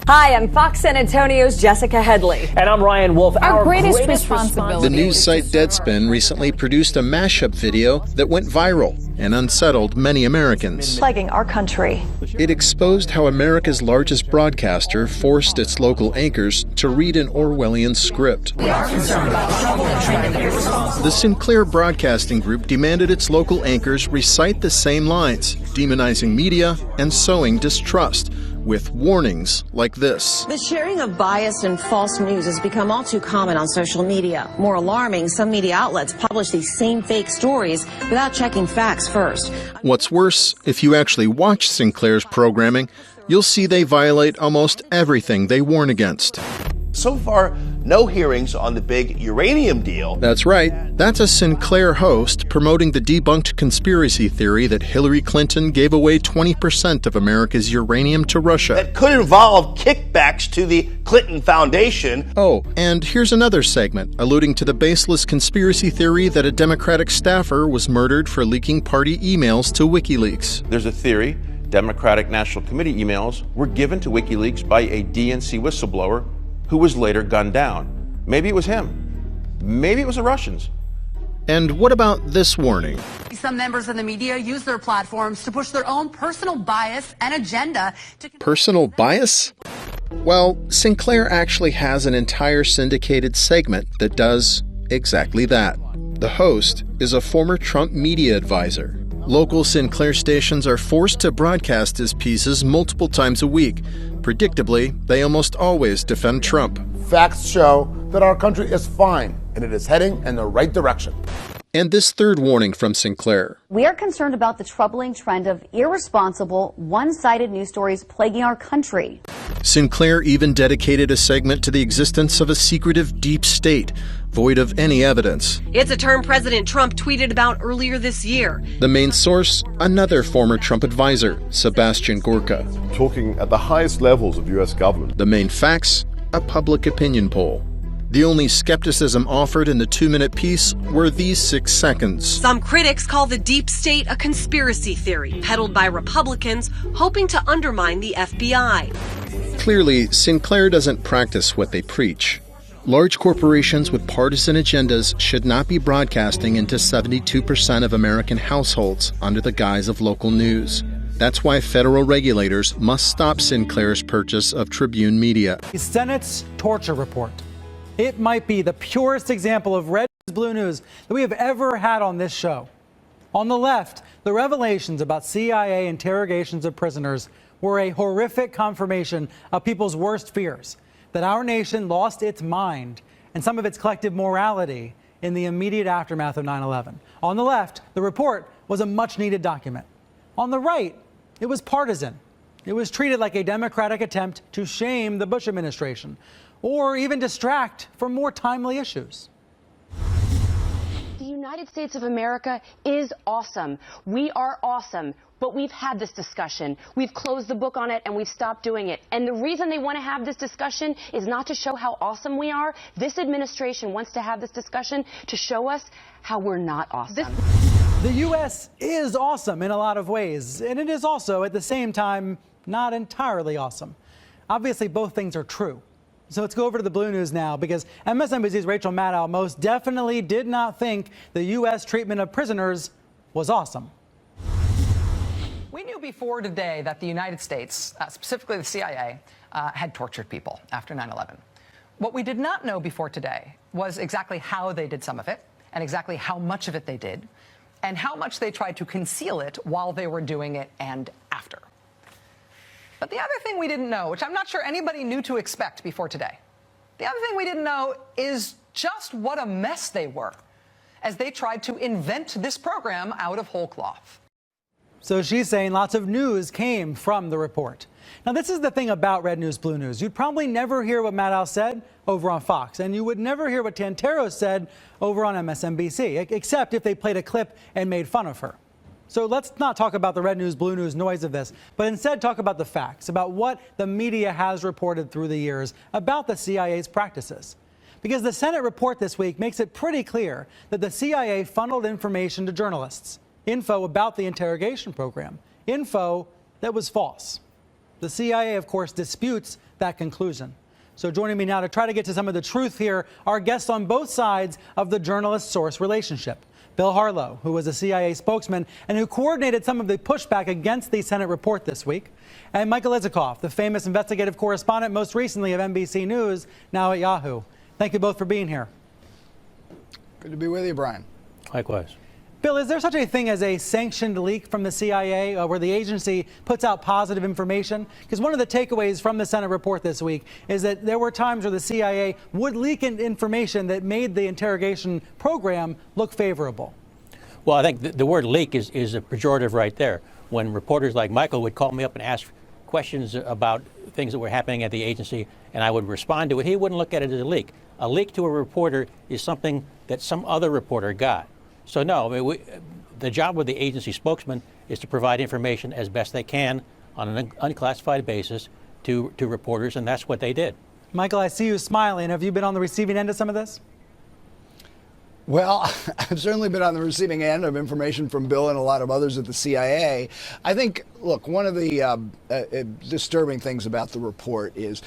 Hi, I'm Fox San Antonio's Jessica Headley. And I'm Ryan Wolf. Our greatest responsibility. The news site Deadspin recently produced a mashup video that went viral and unsettled many Americans. Plaguing our country. It exposed how America's largest broadcaster forced its local anchors to read an Orwellian script. The Sinclair Broadcasting Group demanded its local anchors recite the same lines, demonizing media and sowing distrust, with warnings like this. The sharing of biased and false news has become all too common on social media. More alarming, some media outlets publish these same fake stories without checking facts first. What's worse, if you actually watch Sinclair's programming, you'll see they violate almost everything they warn against. So far, no hearings on the big uranium deal. That's right. That's a Sinclair host promoting the debunked conspiracy theory that Hillary Clinton gave away 20% of America's uranium to Russia. That could involve kickbacks to the Clinton Foundation. Oh, and here's another segment alluding to the baseless conspiracy theory that a Democratic staffer was murdered for leaking party emails to WikiLeaks. There's a theory Democratic National Committee emails were given to WikiLeaks by a DNC whistleblower who was later gunned down. Maybe it was him. Maybe it was the Russians. And what about this warning? Some members of the media use their platforms to push their own personal bias and agenda. Personal bias? Well, Sinclair actually has an entire syndicated segment that does exactly that. The host is a former Trump media advisor. Local Sinclair stations are forced to broadcast his pieces multiple times a week. Predictably, they almost always defend Trump. Facts show that our country is fine, and it is heading in the right direction. And this third warning from Sinclair. We are concerned about the troubling trend of irresponsible, one-sided news stories plaguing our country. Sinclair even dedicated a segment to the existence of a secretive deep state, void of any evidence. It's a term President Trump tweeted about earlier this year. The main source, another former Trump advisor, Sebastian Gorka. Talking at the highest levels of U.S. government. The main facts, a public opinion poll. The only skepticism offered in the 2-minute piece were these 6 seconds. Some critics call the deep state a conspiracy theory peddled by Republicans hoping to undermine the FBI. Clearly, Sinclair doesn't practice what they preach. Large corporations with partisan agendas should not be broadcasting into 72% of American households under the guise of local news. That's why federal regulators must stop Sinclair's purchase of Tribune Media. The Senate's torture report. It might be the purest example of red news, blue news that we have ever had on this show. On the left, the revelations about CIA interrogations of prisoners were a horrific confirmation of people's worst fears, that our nation lost its mind and some of its collective morality in the immediate aftermath of 9/11. On the left, the report was a much-needed document. On the right, it was partisan. It was treated like a Democratic attempt to shame the Bush administration or even distract from more timely issues. The United States of America is awesome. We are awesome. But we've had this discussion. We've closed the book on it and we've stopped doing it. And the reason they want to have this discussion is not to show how awesome we are. This administration wants to have this discussion to show us how we're not awesome. The U.S. is awesome in a lot of ways, and it is also, at the same time, not entirely awesome. Obviously, both things are true. So let's go over to the blue news now, because MSNBC's Rachel Maddow most definitely did not think the U.S. treatment of prisoners was awesome. We knew before today that the United States, specifically the CIA, had tortured people after 9/11. What we did not know before today was exactly how they did some of it, and exactly how much of it they did, and how much they tried to conceal it while they were doing it and after. But the other thing we didn't know, which I'm not sure anybody knew to expect before today, the other thing we didn't know is just what a mess they were as they tried to invent this program out of whole cloth. So she's saying lots of news came from the report. Now, this is the thing about red news, blue news. You'd probably never hear what Maddow said over on Fox, and you would never hear what Tanteros said over on MSNBC, except if they played a clip and made fun of her. So let's not talk about the red news, blue news noise of this, but instead talk about the facts, about what the media has reported through the years about the CIA's practices. Because the Senate report this week makes it pretty clear that the CIA funneled information to journalists, info about the interrogation program, info that was false. The CIA, of course, disputes that conclusion. So joining me now to try to get to some of the truth here are guests on both sides of the journalist-source relationship. Bill Harlow, who was a CIA spokesman and who coordinated some of the pushback against the Senate report this week, and Michael Isikoff, the famous investigative correspondent, most recently of NBC News, now at Yahoo. Thank you both for being here. Good to be with you, Brian. Likewise. Bill, is there such a thing as a sanctioned leak from the CIA where the agency puts out positive information? Because one of the takeaways from the Senate report this week is that there were times where the CIA would leak information that made the interrogation program look favorable. Well, I think the word leak is a pejorative right there. When reporters like Michael would call me up and ask questions about things that were happening at the agency, and I would respond to it, he wouldn't look at it as a leak. A leak to a reporter is something that some other reporter got. So no, I mean, the job of the agency spokesman is to provide information as best they can on an unclassified basis to reporters, and that's what they did. Michael, I see you smiling. Have you been on the receiving end of some of this? Well, I've certainly been on the receiving end of information from Bill and a lot of others at the CIA. I think, look, one of the disturbing things about the report is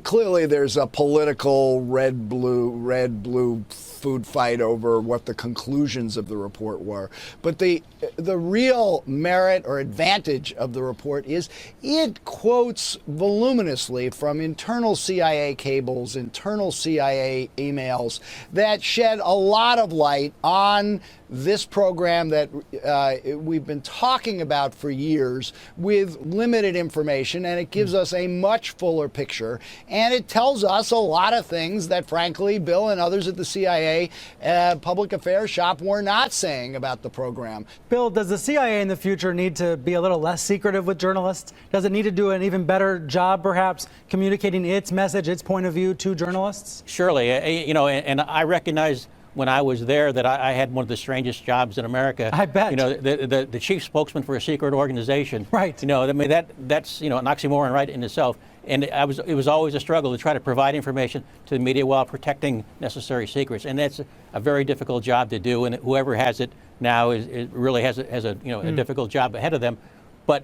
clearly there's a political red-blue food fight over what the conclusions of the report were. But the real merit or advantage of the report is it quotes voluminously from internal CIA cables, internal CIA emails that shed a lot of light on this program that we've been talking about for years with limited information, and it gives us a much fuller picture, and it tells us a lot of things that, frankly, Bill and others at the CIA public affairs shop were not saying about the program. Bill, does the CIA in the future need to be a little less secretive with journalists? Does it need to do an even better job, perhaps, communicating its message, its point of view to journalists? Surely, and I recognize when I was there that I had one of the strangest jobs in America. I bet. The chief spokesman for a secret organization. Right. I mean, that's an oxymoron right in itself. And it was always a struggle to try to provide information to the media while protecting necessary secrets. And that's a very difficult job to do. And whoever has it now really has a difficult job ahead of them. But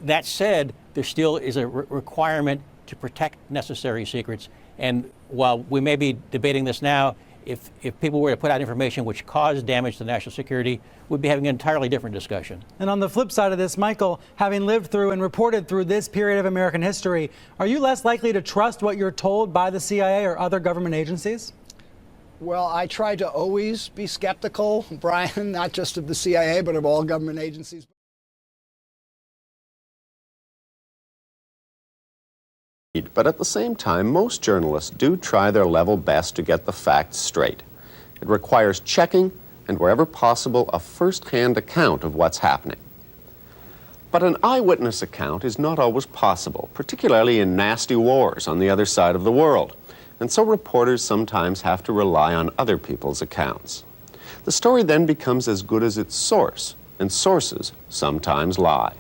that said, there still is a requirement to protect necessary secrets. And while we may be debating this now, if people were to put out information which caused damage to national security, we'd be having an entirely different discussion. And on the flip side of this, Michael, having lived through and reported through this period of American history, are you less likely to trust what you're told by the CIA or other government agencies? Well, I try to always be skeptical, Brian, not just of the CIA, but of all government agencies. But at the same time, most journalists do try their level best to get the facts straight. It requires checking and, wherever possible, a first-hand account of what's happening. But an eyewitness account is not always possible, particularly in nasty wars on the other side of the world. And so reporters sometimes have to rely on other people's accounts. The story then becomes as good as its source, and sources sometimes lie.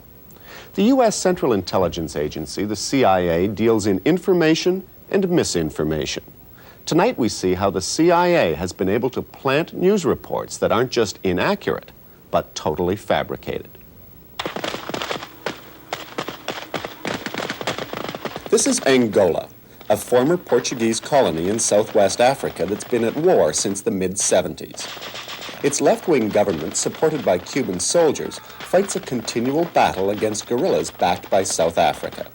The U.S. Central Intelligence Agency, the CIA, deals in information and misinformation. Tonight we see how the CIA has been able to plant news reports that aren't just inaccurate, but totally fabricated. This is Angola, a former Portuguese colony in southwest Africa that's been at war since the mid-70s. Its left-wing government, supported by Cuban soldiers, fights a continual battle against guerrillas backed by South Africa.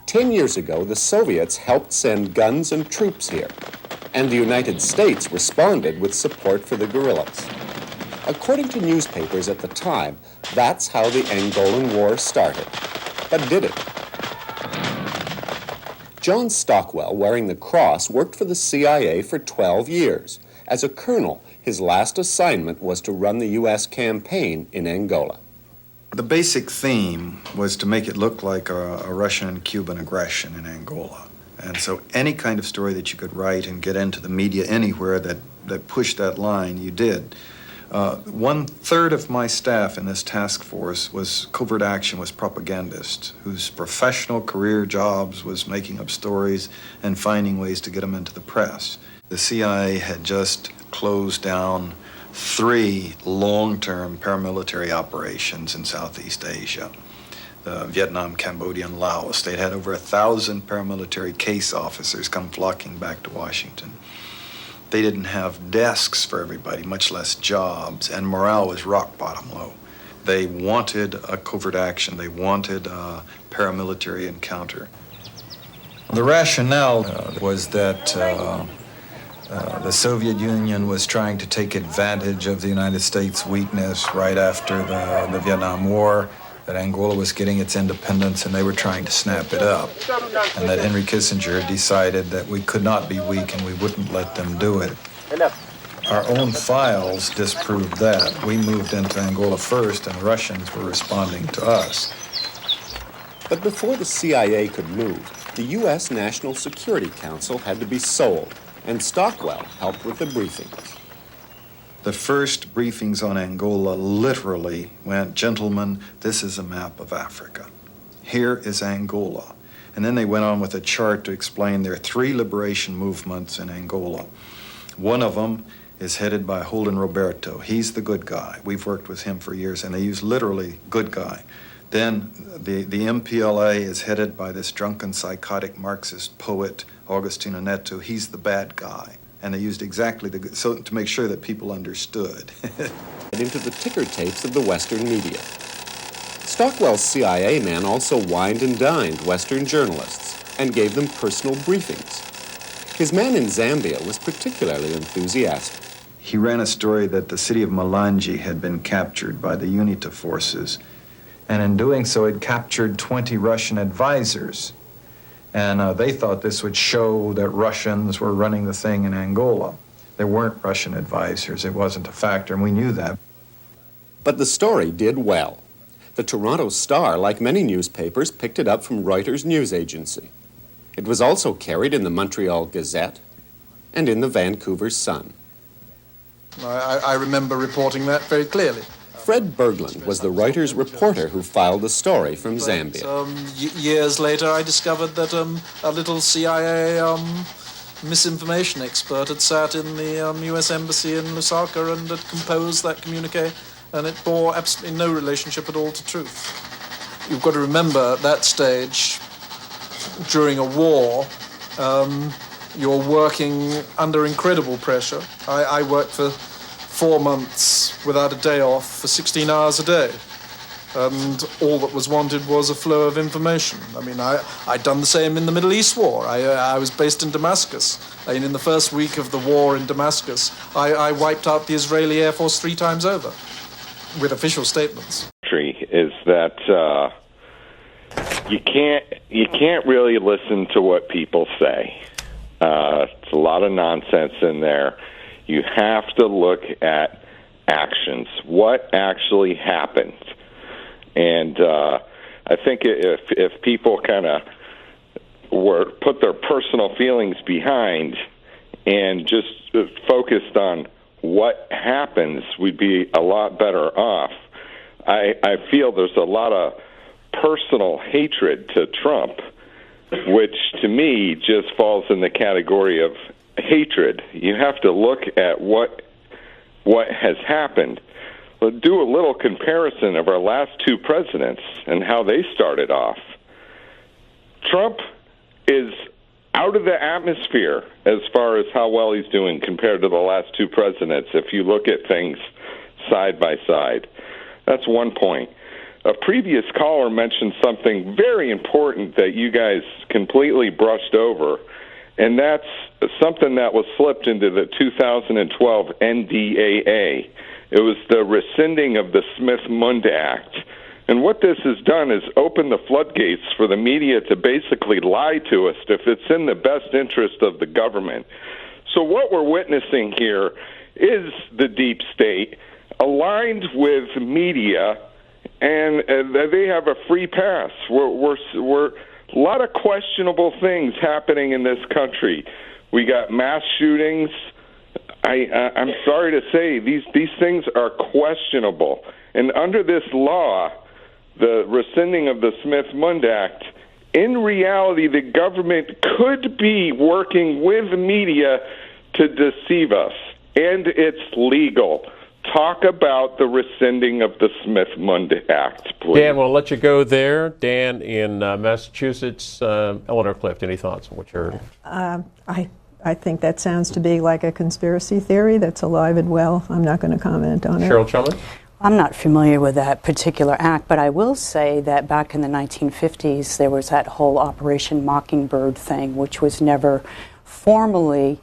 10 years ago, the Soviets helped send guns and troops here, and the United States responded with support for the guerrillas. According to newspapers at the time, that's how the Angolan War started. But did it? John Stockwell, wearing the cross, worked for the CIA for 12 years. As a colonel, his last assignment was to run the U.S. campaign in Angola. The basic theme was to make it look like a Russian and Cuban aggression in Angola. And so any kind of story that you could write and get into the media anywhere that pushed that line, you did. 1/3 of my staff in this task force was covert action, was propagandists whose professional career jobs was making up stories and finding ways to get them into the press. The CIA had just closed down 3 long-term paramilitary operations in Southeast Asia. Vietnam, Cambodia, and Laos. They'd had over 1,000 paramilitary case officers come flocking back to Washington. They didn't have desks for everybody, much less jobs, and morale was rock bottom low. They wanted a covert action. They wanted a paramilitary encounter. The rationale was that the Soviet Union was trying to take advantage of the United States' weakness right after the Vietnam War, that Angola was getting its independence and they were trying to snap it up, and that Henry Kissinger decided that we could not be weak and we wouldn't let them do it. Our own files disproved that. We moved into Angola first and Russians were responding to us. But before the CIA could move, the U.S. National Security Council had to be sold, and Stockwell helped with the briefings. The first briefings on Angola literally went, gentlemen, this is a map of Africa. Here is Angola. And then they went on with a chart to explain there are 3 liberation movements in Angola. One of them is headed by Holden Roberto. He's the good guy. We've worked with him for years, and they use literally good guy. Then the MPLA is headed by this drunken, psychotic Marxist poet, Agostinho Neto. He's the bad guy. And they used exactly so to make sure that people understood. Into the ticker tapes of the Western media. Stockwell's CIA man also wined and dined Western journalists and gave them personal briefings. His man in Zambia was particularly enthusiastic. He ran a story that the city of Malanje had been captured by the UNITA forces. And in doing so, it captured 20 Russian advisors. And they thought this would show that Russians were running the thing in Angola. There weren't Russian advisors. It wasn't a factor, and we knew that. But the story did well. The Toronto Star, like many newspapers, picked it up from Reuters news agency. It was also carried in the Montreal Gazette and in the Vancouver Sun. I remember reporting that very clearly. Fred Berglund was the Reuters reporter who filed the story from Zambia. Years later, I discovered that a little CIA misinformation expert had sat in the U.S. Embassy in Lusaka and had composed that communique, and it bore absolutely no relationship at all to truth. You've got to remember, at that stage, during a war, you're working under incredible pressure. I worked for 4 months without a day off for 16 hours a day. And all that was wanted was a flow of information. I mean, I'd done the same in the Middle East war. I was based in Damascus. And in the first week of the war in Damascus, I wiped out the Israeli Air Force 3 times over with official statements. Is that you can't really listen to what people say. It's a lot of nonsense in there. You have to look at actions. What actually happened? And I think if people kind of put their personal feelings behind and just focused on what happens, we'd be a lot better off. I feel there's a lot of personal hatred to Trump, which to me just falls in the category of hatred. You have to look at what has happened. But do a little comparison of our last 2 presidents and how they started off. Trump is out of the atmosphere as far as how well he's doing compared to the last 2 presidents, if you look at things side by side. That's one point. A previous caller mentioned something very important that you guys completely brushed over, and that's something that was slipped into the 2012 NDAA. It was the rescinding of the Smith-Mundt Act. And what this has done is open the floodgates for the media to basically lie to us if it's in the best interest of the government. So what we're witnessing here is the deep state aligned with media, and they have a free pass. We're a lot of questionable things happening in this country. We got mass shootings. I'm sorry to say these things are questionable. And under this law, the rescinding of the Smith-Mundt Act, in reality, the government could be working with media to deceive us. And it's legal talk about the rescinding of the Smith-Mundt Act, please. Dan, we'll let you go there. Dan in Massachusetts. Eleanor Clift, any thoughts on what you heard? I think that sounds to be like a conspiracy theory that's alive and well. I'm not going to comment on it. Cheryl Chumlin? I'm not familiar with that particular act, but I will say that back in the 1950s, there was that whole Operation Mockingbird thing, which was never formally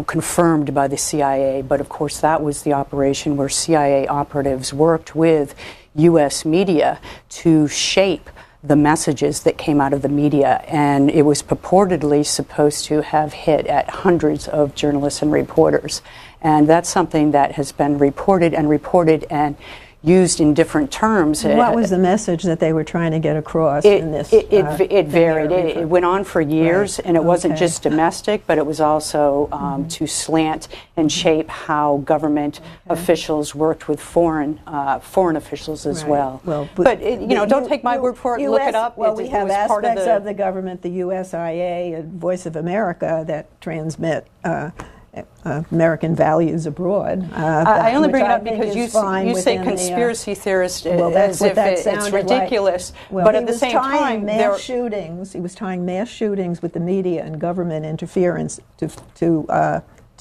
confirmed by the CIA. But of course, that was the operation where CIA operatives worked with U.S. media to shape the messages that came out of the media, and it was purportedly supposed to have hit at hundreds of journalists and reporters. And that's something that has been reported and used in different terms. What was the message that they were trying to get across in this? It varied. It went on for years, and it wasn't just domestic, but it was also to slant and shape how government officials worked with foreign officials as well. But don't take my word for it. Look it up. Well, we have aspects of the government, the USIA, and Voice of America, that transmit American values abroad. I only bring it up because you say conspiracy theorist as if it's ridiculous. Well, but at the same time, he was tying mass shootings with the media and government interference to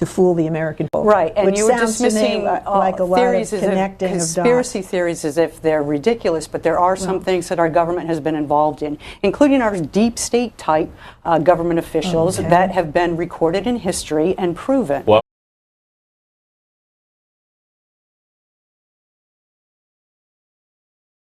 fool the American people. Right, and you were dismissing like a theories lot of connecting conspiracy theories as if they're ridiculous, but there are some things that our government has been involved in, including our deep state type government officials that have been recorded in history and proven. Well,